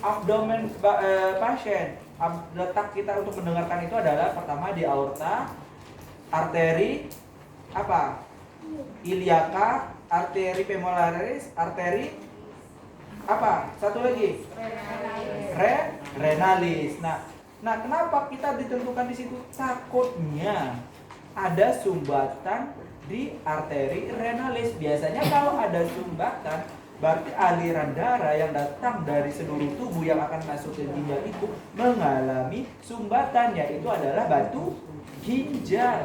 abdomen pasien. Letak kita untuk mendengarkan itu adalah pertama di aorta, arteri apa? Iliaka, arteri femororis, arteri apa? Satu lagi. Renalis. Nah, kenapa kita ditentukan di situ? Takutnya ada sumbatan di arteri renalis. Biasanya kalau ada sumbatan, berarti aliran darah yang datang dari seluruh tubuh yang akan masuk ke ginjal itu mengalami sumbatan, yaitu adalah batu ginjal.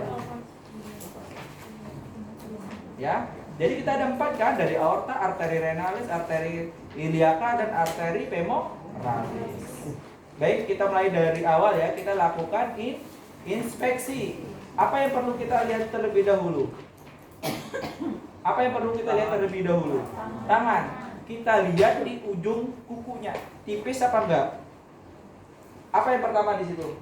Ya, jadi kita ada 4 kan, dari aorta, arteri renalis, arteri iliaka, dan arteri femoralis. Baik, kita mulai dari awal ya. Kita lakukan inspeksi. Apa yang perlu kita lihat terlebih dahulu? Apa yang perlu kita lihat terlebih dahulu? Tangan. Kita lihat di ujung kukunya, tipis apa enggak? Apa yang pertama di situ?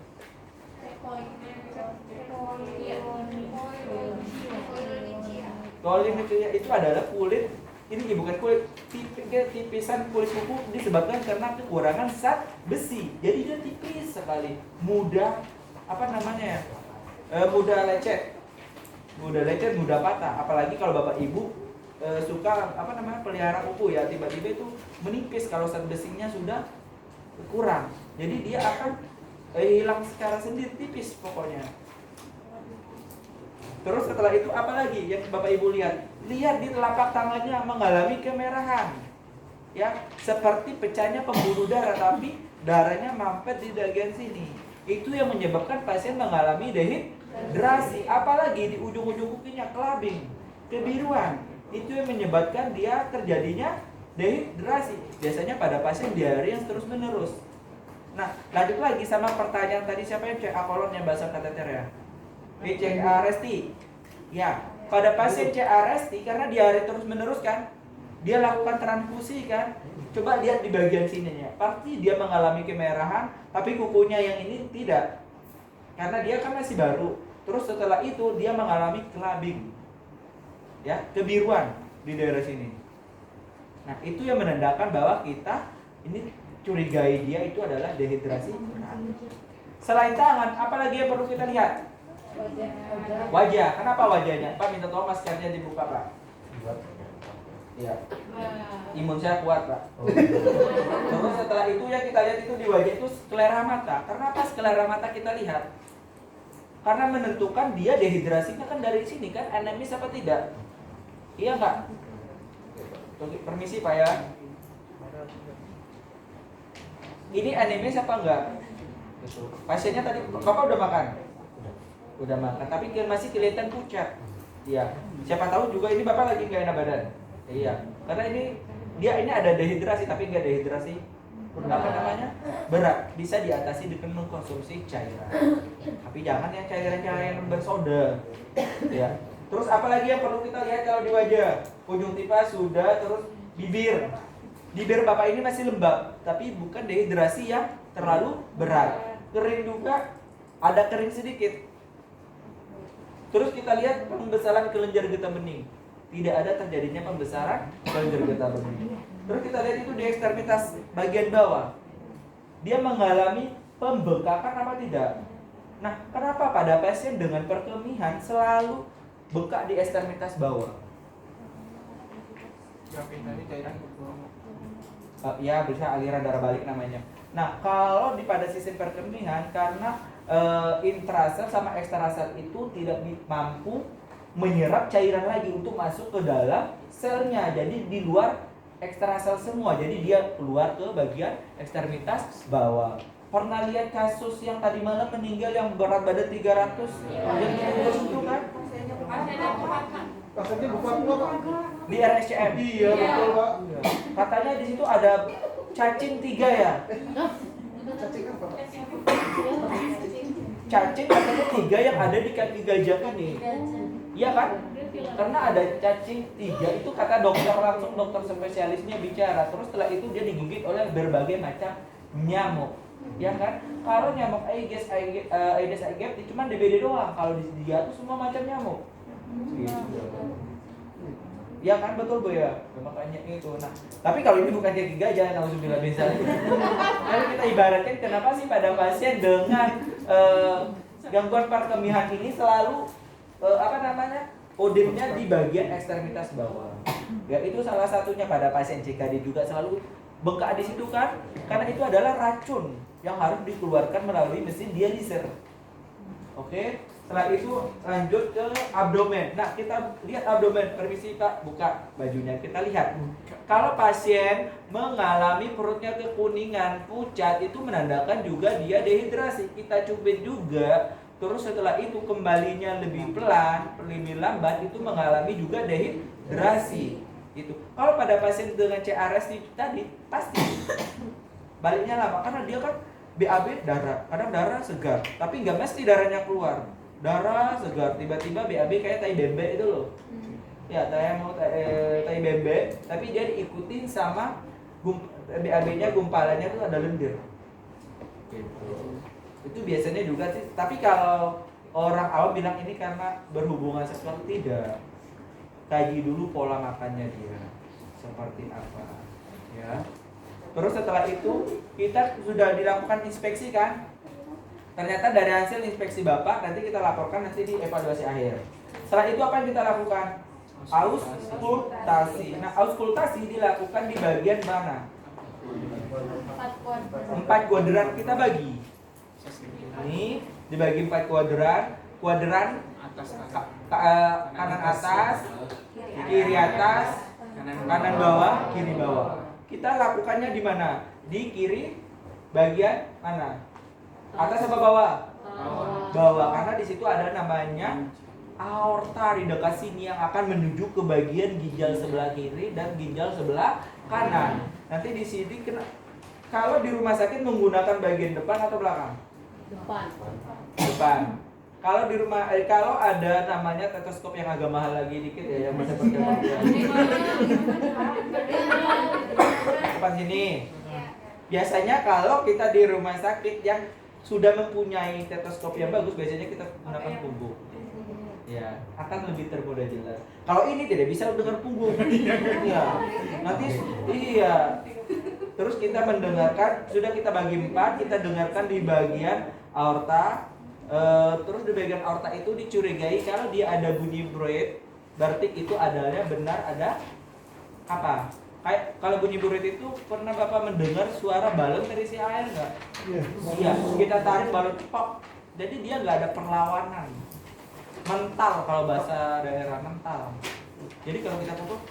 Kolinicia itu adalah kulit. Ini bukan kulit, tipisan kulit kuku disebabkan karena kekurangan zat besi. Jadi dia tipis sekali, mudah mudah lecet, mudah patah. Apalagi kalau bapak ibu suka pelihara kuku ya, tiba-tiba itu menipis kalau zat besinya sudah kurang. Jadi dia akan hilang secara sendiri, tipis pokoknya. Terus setelah itu apa lagi yang bapak ibu lihat? Lihat di telapak tangannya mengalami kemerahan, ya, seperti pecahnya pembuluh darah, tapi darahnya mampet di bagian sini. Itu yang menyebabkan pasien mengalami dehidrasi. Apalagi di ujung-ujung kukunya kelabing, kebiruan. Itu yang menyebabkan dia terjadinya dehidrasi. Biasanya pada pasien diare yang terus menerus. Nah, lanjut lagi sama pertanyaan tadi, siapa yang CA kolon yang basal kateter ya? CA resti. Ya, pada pasien CA resti karena diare terus menerus kan, dia lakukan transfusi kan. Coba lihat di bagian sininya, pasti dia mengalami kemerahan, tapi kukunya yang ini tidak, karena dia kan masih baru. Terus setelah itu dia mengalami kelabing, ya, kebiruan di daerah sini. Nah, itu yang menandakan bahwa kita ini curigai dia itu adalah dehidrasi berat. Selain tangan, apa lagi yang perlu kita lihat? Wajah. Kenapa wajahnya? Pak, minta tolong maskernya dibuka, Pak. Iya. Imun saya kuat, Pak. Terus setelah itu ya kita lihat itu di wajah itu sklera mata. Karena apa sklera mata kita lihat? Karena menentukan dia dehidrasinya kan dari sini kan, anemis apa tidak? Iya nggak? Permisi Pak ya. Ini anemis apa enggak? Pasiennya tadi Bapak udah makan? Udah makan, tapi masih kelihatan pucat. Iya. Siapa tahu juga ini Bapak lagi nggak enak badan. Iya. Karena dia ada dehidrasi tapi nggak dehidrasi berat. Bisa diatasi dengan mengkonsumsi cairan. Tapi jangan yang cairan-cairan bersoda. Ya. Terus apalagi yang perlu kita lihat kalau di wajah? Konjungtiva sudah, terus bibir. Bibir Bapak ini masih lembab, tapi bukan dehidrasi yang terlalu berat. Kering juga, ada kering sedikit. Terus kita lihat pembesaran kelenjar getah bening. Tidak ada terjadinya pembesaran kelenjar getah bening. Terus kita lihat itu di ekstremitas bagian bawah. Dia mengalami pembengkakan apa tidak? Nah, kenapa pada pasien dengan perkemihan selalu bengkak di ekstremitas bawah? Ya, bisa aliran darah balik namanya. Nah, kalau pada sistem perkemihan karena intrasel sama ekstrasel itu tidak mampu menyerap cairan lagi untuk masuk ke dalam selnya. Jadi di luar ekstrasel semua. Jadi dia keluar ke bagian ekstremitas bawah. Pernah lihat kasus yang tadi malam meninggal yang berat badan 300 yang itu kan? Kasusnya bukan Pak. Di RSCM. Iya, betul Pak. Katanya di situ ada cacing 3 ya. Cacing apa? Cacing katanya 3 yang ada di kaki gajah ini. Iya kan? Karena ada cacing 3 itu kata dokter spesialisnya bicara. Terus setelah itu dia digigit oleh berbagai macam nyamuk. Ya kan? Kalau nyamuk Aedes aegypti cuma DBD doang. Kalau di dia tuh semua macam nyamuk. Gitu. Ya kan, betul Bu ya? Makanya itu. Nah, tapi kalau ini bukan kaki gajah, nauzubillah min dzalik. Lalu kita ibaratkan kenapa sih pada pasien dengan gangguan perkemihan ini selalu odemnya di bagian ekstremitas bawah. Ya itu salah satunya pada pasien CKD juga selalu bengkak di situ kan, karena itu adalah racun yang harus dikeluarkan melalui mesin dialiser. Oke, setelah itu lanjut ke abdomen. Nah, kita lihat abdomen. Permisi Pak, buka bajunya. Kita lihat. Kalau pasien mengalami perutnya kekuningan, pucat, itu menandakan juga dia dehidrasi. Kita cubit juga. Terus setelah itu kembalinya lebih pelan, lebih lambat, itu mengalami juga dehidrasi. Itu. Kalau pada pasien dengan CRS itu tadi pasti baliknya lama karena dia kan BAB darah, kadang darah segar, tapi nggak mesti darahnya keluar. Darah segar, tiba-tiba BAB kayak tai bebek itu loh. Ya, tai bebek, tapi dia diikutin sama BAB-nya, gumpalannya tuh ada lendir. Gitu. Itu biasanya juga sih, tapi kalau orang awam bilang ini karena berhubungan seksual, tidak. Kaji dulu pola makannya dia seperti apa, ya. Terus setelah itu kita sudah dilakukan inspeksi kan? Ternyata dari hasil inspeksi Bapak nanti kita laporkan nanti di evaluasi akhir. Setelah itu apa yang kita lakukan? Auskultasi. Nah, auskultasi dilakukan di bagian mana? 4 kuadran kita bagi. Ini dibagi 4 kuadran. Kuadran kanan atas, kiri atas, kanan bawah, kiri bawah. Kita lakukannya di mana? Di kiri bagian mana? Atas apa bawah? Bawah, karena di situ ada namanya aorta di dekat sini yang akan menuju ke bagian ginjal sebelah kiri dan ginjal sebelah kanan. Nanti di sini kalau di rumah sakit menggunakan bagian depan atau belakang? Depan. Kalau di rumah, kalau ada namanya stetoskop yang agak mahal lagi dikit ya, yang bisa berdepan. Depan sini. Biasanya kalau kita di rumah sakit yang sudah mempunyai stetoskop yang bagus, biasanya kita gunakan punggung. Ya, akan lebih termudah jelas. Kalau ini tidak bisa dengar punggung. Iya. Nanti iya. Terus kita mendengarkan, sudah kita bagi 4, kita dengarkan di bagian aorta. Terus di bagian aorta itu dicurigai kalau dia ada bunyi bruit, berarti itu adalah benar ada apa? Kayak kalau bunyi bruit itu pernah Bapak mendengar suara balon terisi air nggak? Iya. Kita tarik balon pop, jadi dia nggak ada perlawanan. Mental kalau bahasa daerah, mental. Jadi kalau kita tutup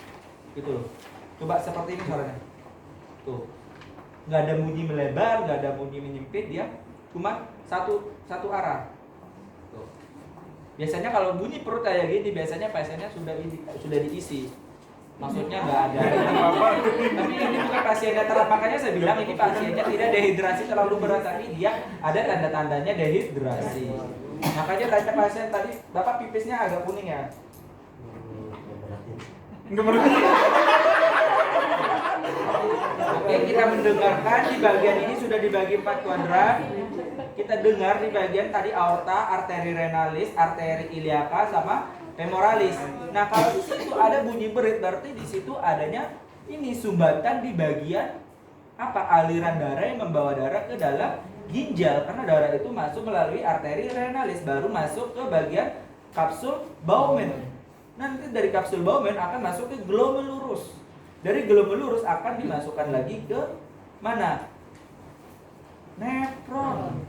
gitu loh. Coba seperti ini suaranya. Tuh. Nggak ada bunyi melebar, nggak ada bunyi menyempit, dia cuma satu arah. Tuh. Biasanya kalau bunyi perut kayak gini, biasanya pasiennya sudah diisi. Maksudnya nggak ada. Tapi ini bukan pasiennya terlalu, makanya saya bilang ini pasiennya tidak dehidrasi terlalu berat, tapi dia ada tanda-tandanya dehidrasi. Makanya tanya pasien tadi, Bapak pipisnya agak kuning ya? Oke, kita mendengarkan di bagian ini sudah dibagi 4 kuadran. Kita dengar di bagian tadi aorta, arteri renalis, arteri iliaka, sama femoralis. Nah, kalau di situ ada bunyi berit, berarti di situ adanya ini sumbatan di bagian apa? Aliran darah yang membawa darah ke dalam ginjal, karena darah itu masuk melalui arteri renalis, baru masuk ke bagian kapsul Bowman. Nanti dari kapsul Bowman akan masuk ke glomerulus. Dari glomerulus akan dimasukkan lagi ke mana? Nefron.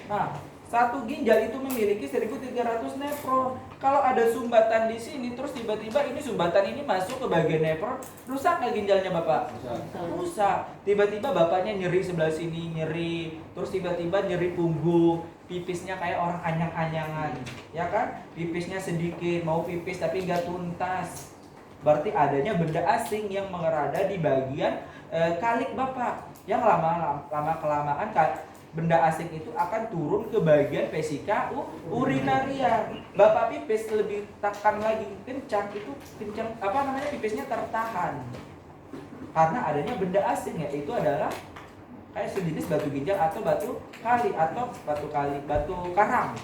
Nah, satu ginjal itu memiliki 1.300 nefron. Kalau ada sumbatan di sini, terus tiba-tiba ini sumbatan ini masuk ke bagian nefron, rusak nggak ginjalnya Bapak? Rusak. Tiba-tiba Bapaknya nyeri sebelah sini, nyeri. Terus tiba-tiba nyeri punggung, pipisnya kayak orang anyang-anyangan, ya kan? Pipisnya sedikit, mau pipis tapi nggak tuntas. Berarti adanya benda asing yang mengerada di bagian kalik Bapak. Yang lama kelamaan benda asing itu akan turun ke bagian vesika urinaria. Bapak pipis lebih tekan lagi, kencang, itu kencang pipisnya tertahan. Karena adanya benda asing, yaitu adalah kayak sejenis batu ginjal atau batu karang.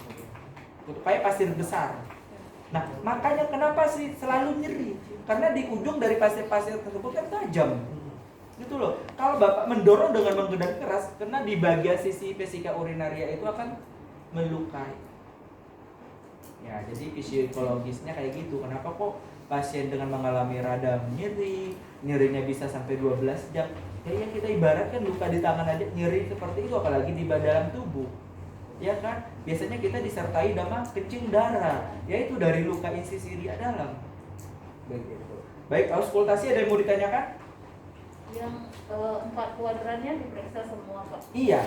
Kayak pasir besar. Nah, makanya kenapa sih selalu nyeri? Karena di ujung dari pasir-pasir tersebut kan tajam. Gitu loh. Kalau Bapak mendorong dengan menggenggam keras, karena di bagian sisi vesika urinaria itu akan melukai. Ya, jadi fisiologisnya kayak gitu. Kenapa kok pasien dengan mengalami radang nyeri, nyerinya bisa sampai 12 jam? Ya kita ibaratkan luka di tangan aja nyeri seperti itu, apalagi di dalam tubuh. Ya kan? Biasanya kita disertai dengan kencing darah, yaitu dari luka insisiria dalam. Begitu. Baik, auskultasi ada yang mau ditanyakan? Yang 4 kuadrannya diperiksa semua, Pak. Iya,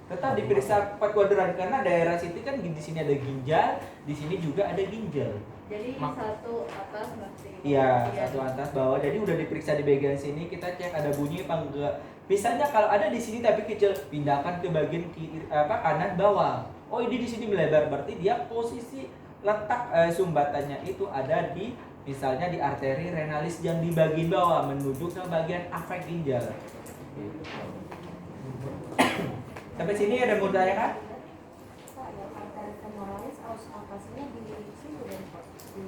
tetap diperiksa 4 kuadran karena daerah situ kan di sini ada ginjal, di sini juga ada ginjal. Jadi satu atas nanti. Iya, satu atas bawah. Jadi udah diperiksa di bagian sini, kita cek ada bunyi apa enggak. Misalnya kalau ada di sini tapi kecil, pindahkan ke bagian kiri, kanan bawah. Oh, ini di sini melebar, berarti dia posisi letak sumbatannya itu ada di misalnya di arteri renalis yang di bagian bawah menuju ke bagian afek ginjal. Sampai sini ada mau ditanyakan? Pak, yang arteri femoralis auskultasinya di sini dan Pak, di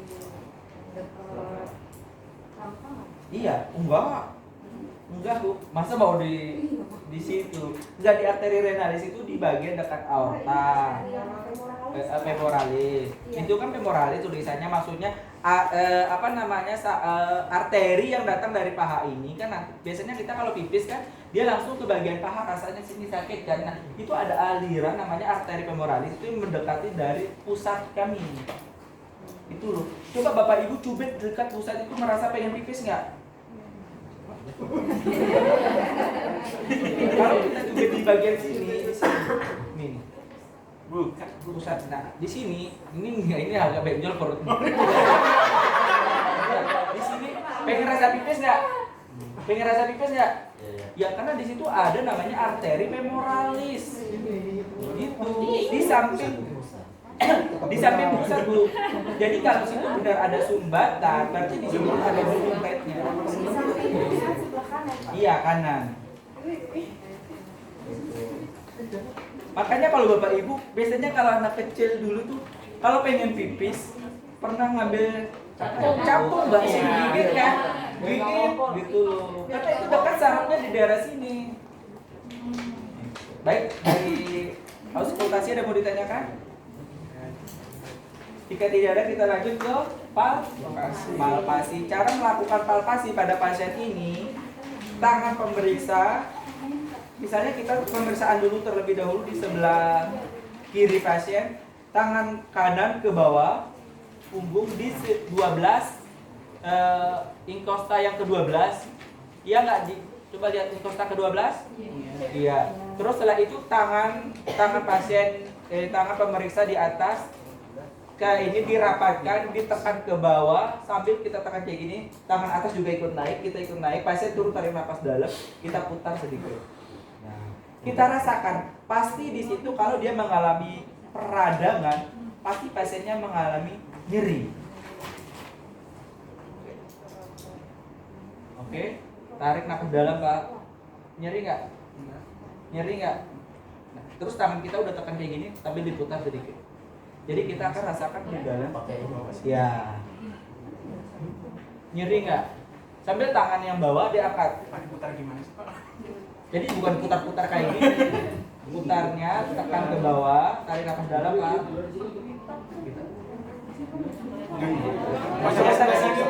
dekat rangsangan. Iya, enggak Bu. Masa mau di situ? Enggak, di arteri renalis itu di bagian dekat aorta. Femoralis. Itu kan femoralis tulisannya, maksudnya arteri yang datang dari paha ini kan. Biasanya kita kalau pipis kan dia langsung ke bagian paha, rasanya sini sakit kan. Nah, itu ada aliran namanya arteri femoralis itu yang mendekati dari pusat kami. Itu loh. Coba Bapak Ibu cubit dekat pusat itu, merasa pengen pipis nggak? Kalau kita cubit di bagian sini, nih. Bukan pusat. Nah, di sini ini agak benjol perutnya. Di sini pengen rasa pipis nggak? Pengen rasa pipis nggak? Ya karena di situ ada namanya arteri femoralis. Gitu. Di samping pusat Bu. Jadi kalau situ benar ada sumbatan, berarti di sini ada dompetnya. Iya, kanan. Makanya kalau Bapak Ibu, biasanya kalau anak kecil dulu tuh kalau pengen pipis pernah ngambil capung nggak sih, gigit kan? Gigit gitu loh. Karena itu dekat sarafnya di daerah sini. Baik, dari auskultasi ada mau ditanyakan? Jika tidak ada, kita lanjut ke palpasi. Cara melakukan palpasi pada pasien ini, tangan pemeriksa, misalnya kita pemeriksaan dulu terlebih dahulu di sebelah kiri pasien, tangan kanan ke bawah, punggung di 12, inkosta yang ke-12. Iya nggak? Coba lihat inkosta ke-12. Iya. Terus setelah itu tangan pasien, tangan pemeriksa di atas, kayak ini dirapatkan, ditekan ke bawah sambil kita tekan kayak gini. Tangan atas juga ikut naik, kita ikut naik. Pasien turun, tarik nafas dalam, kita putar sedikit. Nah, kita rasakan pasti di situ kalau dia mengalami peradangan, pasti pasiennya mengalami nyeri. Oke, tarik nafas dalam Pak. Nyeri nggak? Nyeri nggak? Nah, terus tangan kita udah tekan kayak gini, sambil diputar sedikit. Jadi kita akan rasakan di dalam. Ya. Nyeri nggak? Sambil tangan yang bawah diangkat. Diputar gimana sih Pak? Jadi bukan putar-putar kayak gini. Putarnya tekan ke bawah, tarik nafas dalam Pak. Masih ada di sini.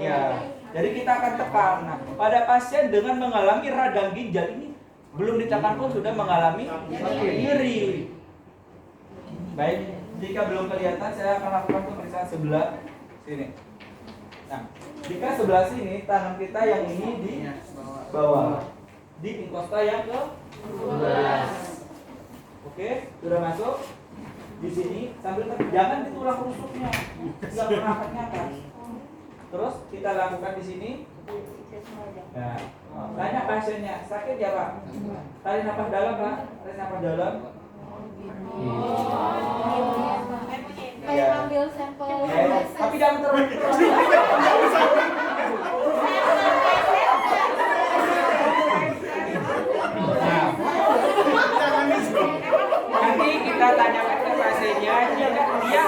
Iya. Jadi kita akan tekan. Nah, pada pasien dengan mengalami radang ginjal ini belum ditekan pun sudah mengalami nyeri. Baik, jika belum kelihatan saya akan lakukan pemeriksaan sebelah sini. Nah, jika sebelah sini tangan kita yang ini di bawah, di inkosta yang ke 12. Oke, sudah masuk. Di sini sambil jangan di tulang rusuknya, nggak pernah angkat. Terus kita lakukan di sini. Nah, tanya pasiennya sakit ya Pak? Tarik nafas dalam Pak, tarik nafas dalam. Kayak ambil sampel. Tapi jangan terus. Nanti kita tanyakan ke pasiennya, dia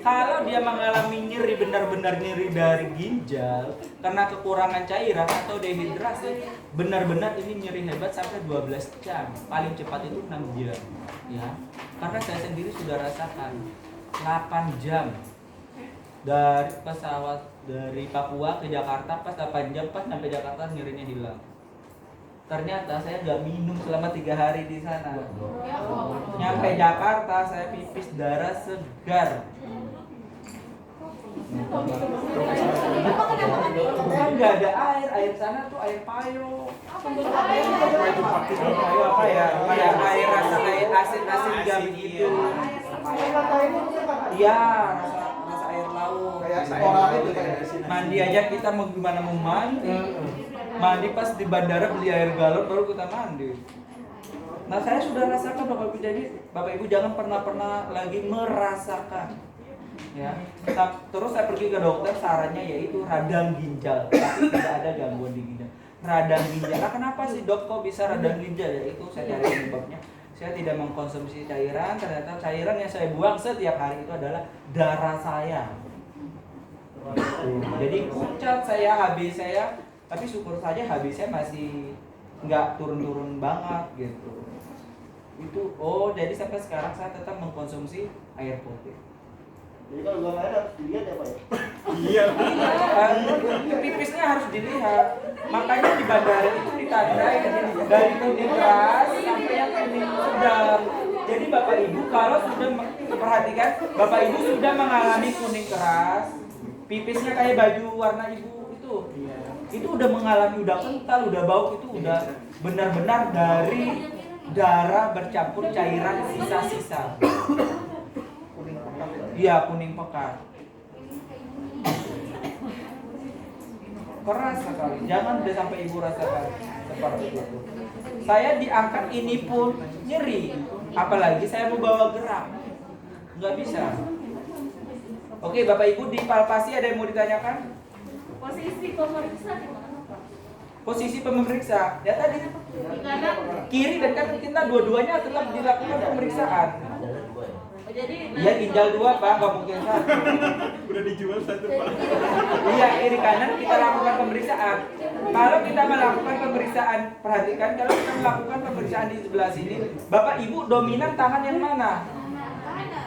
kalau dia mengalami nyeri, benar-benar nyeri dari ginjal karena kekurangan cairan atau dehidrasi, benar-benar ini nyeri hebat sampai 12 jam, paling cepat itu 6 jam ya. Karena saya sendiri sudah rasakan 8 jam dari pesawat dari Papua ke Jakarta, pas 8 jam pas sampai Jakarta nyerinya hilang. Ternyata saya nggak minum selama 3 hari di sana. Nyampe Jakarta saya pipis darah segar. Kan nggak ada air sana tuh air payo. Payo apa ya? Kayak air rasa kayak asin-asin nggak begitu. Iya, rasa air laut. Kayak sekolah itu kayak Mandi aja kita mau gimana mau mandi. Mandi pas di bandara beli air galon baru kita mandi. Nah saya sudah rasakan Bapak Ibu, jadi Bapak Ibu jangan pernah lagi merasakan ya. Terus saya pergi ke dokter, sarannya yaitu radang ginjal, tapi tidak ada gangguan di ginjal. Radang ginjal, nah, kenapa sih dok kok bisa radang ginjal? Yaitu saya cari penyebabnya. Saya tidak mengkonsumsi cairan, ternyata cairan yang saya buang setiap hari itu adalah darah saya. Jadi pucat saya, HB saya, tapi syukur saja HB saya masih nggak turun-turun banget gitu. Itu jadi sampai sekarang saya tetap mengkonsumsi air putih. Jadi kalau buang air harus dilihat ya Pak ya? Iya. Pipisnya harus dilihat. Makanya di bandara itu ditandai dari kuning keras sampai yang kuning sedang. Jadi Bapak Ibu kalau sudah perhatikan, Bapak Ibu sudah mengalami kuning keras, pipisnya kayak baju warna ibu itu udah mengalami, udah kental, udah bau, itu udah benar-benar dari darah bercampur cairan sisa-sisa. Iya, kuning pekat. Keras sekali. Jangan deh sampai ibu rasakan seperti itu. Saya diangkat ini pun nyeri, apalagi saya mau bawa gerak, nggak bisa. Oke, Bapak Ibu dipalpasi ada yang mau ditanyakan? Posisi pemeriksa di mana, Pak? Posisi pemeriksa, ya tadi Di kanan. kiri dan kanan kita dua-duanya tetap dilakukan pemeriksaan. Jadi Iya, ginjal 2 Pak, nggak mungkin 1. Udah dijual 1 Pak. Iya, kiri kanan kita lakukan pemeriksaan. Kalau kita melakukan pemeriksaan, perhatikan kalau kita melakukan pemeriksaan di sebelah sini, Bapak Ibu dominan tangan yang mana?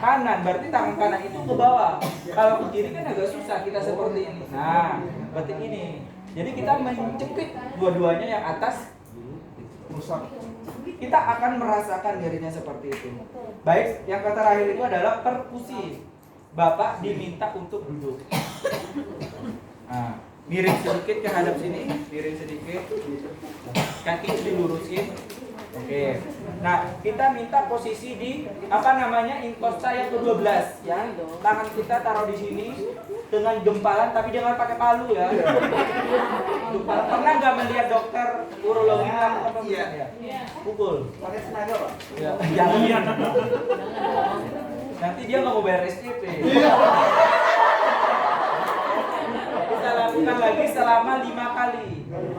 Kanan, berarti tangan kanan itu ke bawah. Kalau ke kiri kan agak susah, kita seperti ini. Nah, berarti ini. Jadi kita menjepit dua-duanya yang atas Rusak. kita akan merasakan nyerinya seperti itu. Baik, yang terakhir itu adalah perkusi. Bapak diminta untuk duduk. Nah, miring sedikit ke hadap sini, miring sedikit. Kaki dilurusin. Oke. Nah, kita minta posisi di inkosta yang ke-12 ya. Tangan kita taruh di sini dengan gempalan, tapi jangan pakai palu ya. Gempalan. Pernah nggak melihat dokter urologi melakukan pemeriksaan ya? Pukul. Pakai tenaga Pak. Ya, jangan. Nanti dia nggak mau bayar SPP. Kita lakukan lagi selama 5 kali.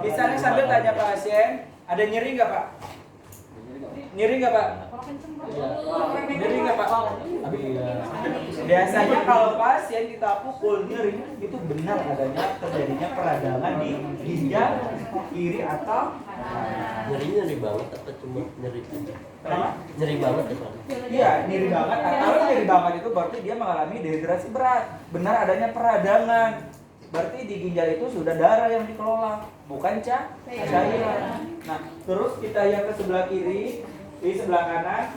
Misalnya sambil tanya pasien, ada nyeri nggak Pak? Nyeri nggak Pak? Nyeri nggak Pak? Iya. Biasanya kalau pasien kita pukul nyeri, itu benar adanya terjadinya peradangan di ginjal kiri atau Nyerinya nyeri banget atau cuma nyeri aja? Kenapa? Nyeri banget ya Pak? Iya, nyeri banget. Kalau nyeri banget itu berarti dia mengalami dehidrasi berat. Benar adanya peradangan. Berarti di ginjal itu sudah darah yang dikelola, bukan cairan. Nah, terus kita yang ke sebelah kiri, di sebelah kanan,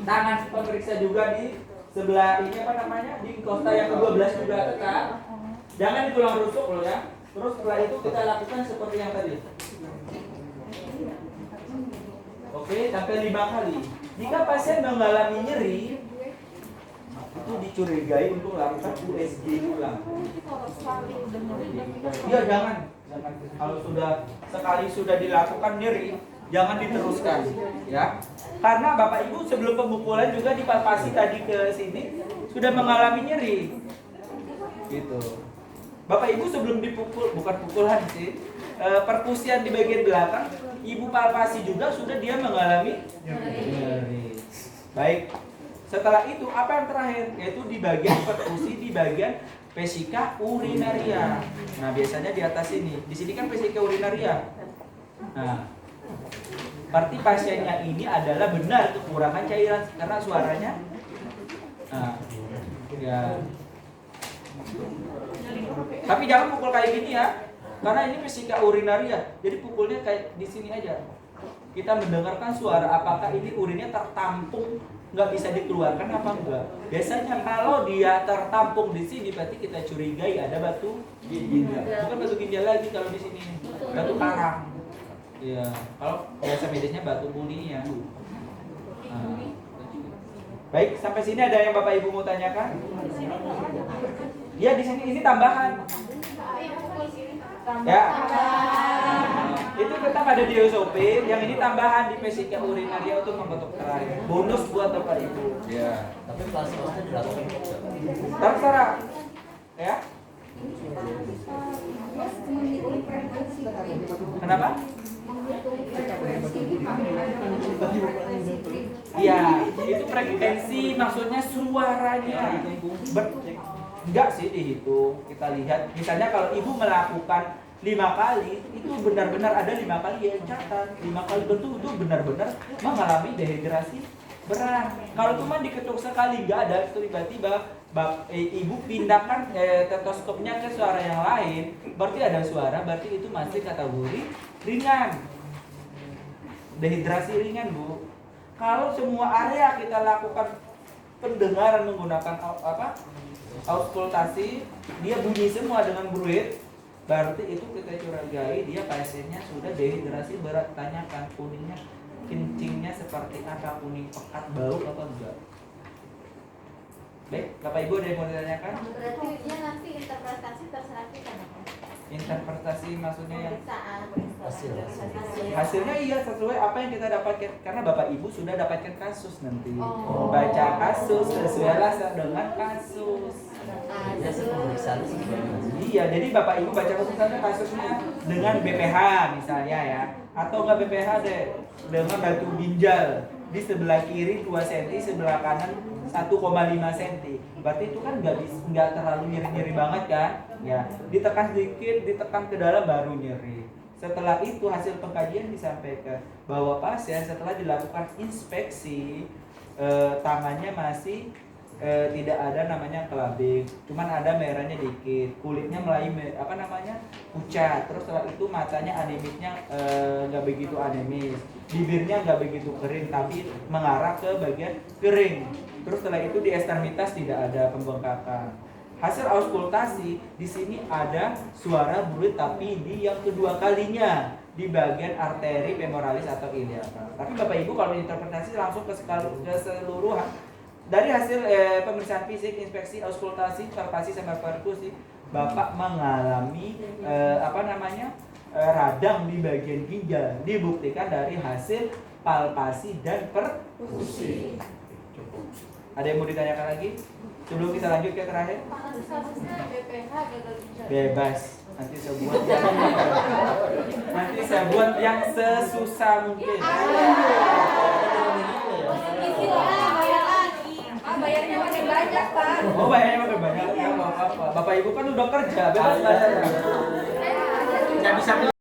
tangan pemeriksa juga di sebelah ini di inkosta yang ke-12 juga tetap. Jangan tulang rusuk loh ya. Terus setelah itu kita lakukan seperti yang tadi. Oke, sampai 5 kali. Jika pasien mengalami nyeri, itu dicurigai untuk lakukan USG ulang. Iya, jangan. Kalau sekali sudah dilakukan nyeri, jangan diteruskan, ya. Karena Bapak Ibu sebelum pemukulan juga dipalpasi tadi ke sini sudah mengalami nyeri. Gitu. Bapak Ibu sebelum dipukul, bukan pukulan sih, perkusian di bagian belakang, Ibu palpasi juga sudah dia mengalami nyeri. Baik. Setelah itu apa yang terakhir? Yaitu di bagian perkusi, di bagian vesika urinaria. Nah, biasanya di atas ini. Di sini kan vesika urinaria. Nah, berarti pasiennya ini adalah benar kekurangan cairan karena suaranya. Nah, ya. Tapi jangan pukul kayak gini ya. Karena ini vesika urinaria. Jadi pukulnya kayak di sini aja. Kita mendengarkan suara apakah ini urinnya tertampung, nggak bisa dikeluarkan apa enggak. Biasanya kalau dia tertampung di sini berarti kita curigai ada batu ginjal. Bukan batu ginjal lagi kalau di sini, batu karang. Iya, kalau biasa medisnya batu muli ya. Nah. Baik, sampai sini ada yang Bapak Ibu mau tanyakan? Iya, di sini ini tambahan. Ya. Itu tetap ada di SOP, yang ini tambahan di vesika urinaria untuk membentuk terakhir. Bonus buat Bapak Ibu. Ya. Tapi kelas-kelasnya dilakukan. Terserah. Ya. Kenapa? Iya, itu frekuensi maksudnya suaranya. Enggak sih dihitung. Kita lihat, misalnya kalau ibu melakukan 5 kali, itu benar-benar ada 5 kali ya catat. 5 kali betul-betul benar-benar mengalami dehidrasi berat. Kalau cuma diketuk sekali nggak ada, tiba-tiba ibu pindahkan stetoskopnya ke suara yang lain, berarti ada suara, berarti itu masih kategori ringan. Dehidrasi ringan, Bu. Kalau semua area kita lakukan pendengaran menggunakan auskultasi, dia bunyi semua dengan bruit, berarti itu kita curigai dia pasiennya sudah dehidrasi berat. Tanyakan kuningnya, kencingnya seperti apa, kuning pekat, bau atau enggak. Baik, Bapak Ibu ada yang mau ditanyakan? Berarti dia nanti interpretasi terserah kita. Interpretasi maksudnya yang Hasil. hasilnya iya sesuai apa yang kita dapatkan, karena Bapak Ibu sudah dapatkan kasus nanti. Oh. Baca kasus sesuailah dengan kasus. Biasa pemeriksaan sih. Iya, jadi Bapak Ibu baca kasusnya dengan BPH misalnya ya, atau enggak BPH deh, dengan batu ginjal di sebelah kiri 2 cm, sebelah kanan 1,5 cm. Berarti itu kan nggak terlalu nyeri-nyeri banget kan? Ya, ditekan sedikit, ditekan ke dalam baru nyeri. Setelah itu hasil pengkajian disampaikan bahwa pasien setelah dilakukan inspeksi tangannya masih tidak ada namanya kelabing, cuman ada merahnya dikit, kulitnya mulai pucat. Terus setelah itu matanya anemiknya nggak begitu anemis, bibirnya nggak begitu kering tapi mengarah ke bagian kering. Terus setelah itu di ekstremitas tidak ada pembengkakan. Hasil auskultasi di sini ada suara bruit tapi di yang kedua kalinya di bagian arteri femoralis atau iliaca. Tapi Bapak Ibu kalau interpretasi langsung ke keseluruhan dari hasil pemeriksaan fisik, inspeksi, auskultasi, palpasi sama perkusi, Bapak mengalami radang di bagian ginjal, dibuktikan dari hasil palpasi dan perkusi. Ada yang mau ditanyakan lagi? Sebelum kita lanjut ke terakhir? Kasusnya BPH gagal ginjal. Bebas. Nanti saya buat yang sesusah mungkin. Bayarnya makin banyak, Pak. Oh, bayarnya makin banyak. Ya, apa? Bapak Ibu kan udah kerja, bebas bayar. Nggak bisa